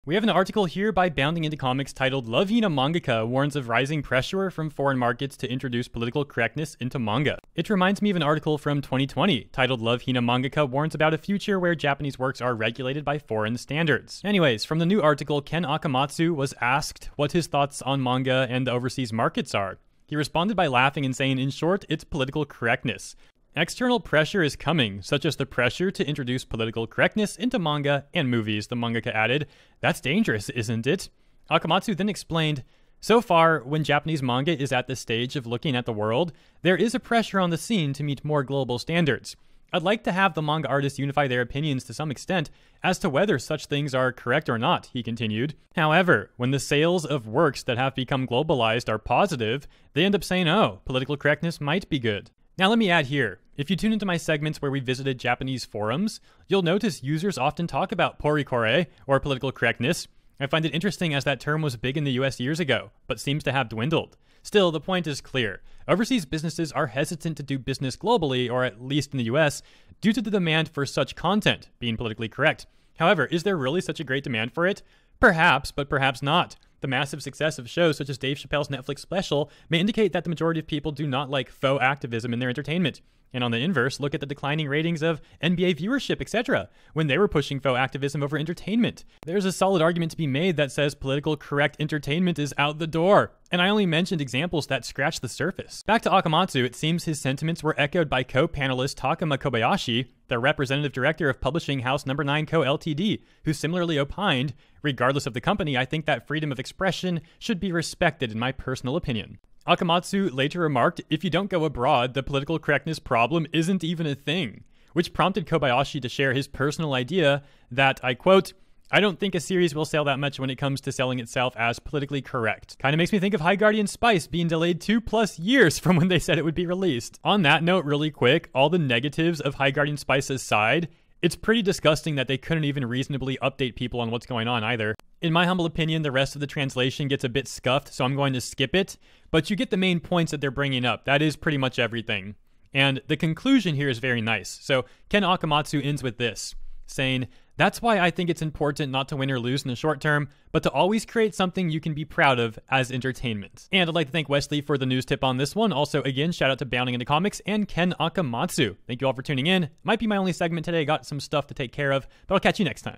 We have an article here by Bounding Into Comics titled "Love Hina Mangaka Warns of Rising Pressure from Foreign Markets to Introduce Political Correctness into Manga." It reminds me of an article from 2020 titled "Love Hina Mangaka Warns About a Future Where Japanese Works Are Regulated by Foreign Standards." Anyways, from the new article, Ken Akamatsu was asked what his thoughts on manga and the overseas markets are. He responded by laughing and saying, in short, it's political correctness. External pressure is coming, such as the pressure to introduce political correctness into manga and movies, the mangaka added. That's dangerous, isn't it? Akamatsu then explained, so far, when Japanese manga is at the stage of looking at the world, there is a pressure on the scene to meet more global standards. I'd like to have the manga artists unify their opinions to some extent as to whether such things are correct or not, he continued. However, when the sales of works that have become globalized are positive, they end up saying, oh, political correctness might be good. Now let me add here, if you tune into my segments where we visited Japanese forums, you'll notice users often talk about porikore, or political correctness. I find it interesting as that term was big in the US years ago, but seems to have dwindled. Still, the point is clear. Overseas businesses are hesitant to do business globally, or at least in the US, due to the demand for such content being politically correct. However, is there really such a great demand for it? Perhaps, but perhaps not. The massive success of shows such as Dave Chappelle's Netflix special may indicate that the majority of people do not like faux activism in their entertainment. And on the inverse, look at the declining ratings of NBA viewership, etc., when they were pushing faux activism over entertainment. There's a solid argument to be made that says political correct entertainment is out the door. And I only mentioned examples that scratch the surface. Back to Akamatsu, it seems his sentiments were echoed by co-panelist Takuma Kobayashi, the representative director of publishing house No. 9 Co. Ltd., who similarly opined, regardless of the company, I think that freedom of expression should be respected in my personal opinion. Akamatsu later remarked, if you don't go abroad, the political correctness problem isn't even a thing, which prompted Kobayashi to share his personal idea that, I quote, I don't think a series will sell that much when it comes to selling itself as politically correct. Kind of makes me think of High Guardian Spice being delayed 2+ years from when they said it would be released. On that note, really quick, all the negatives of High Guardian Spice aside, it's pretty disgusting that they couldn't even reasonably update people on what's going on either. In my humble opinion, the rest of the translation gets a bit scuffed, so I'm going to skip it. But you get the main points that they're bringing up. That is pretty much everything. And the conclusion here is very nice. So Ken Akamatsu ends with this, saying, that's why I think it's important not to win or lose in the short term, but to always create something you can be proud of as entertainment. And I'd like to thank Wesley for the news tip on this one. Also, again, shout out to Bounding Into Comics and Ken Akamatsu. Thank you all for tuning in. Might be my only segment today. I got some stuff to take care of, but I'll catch you next time.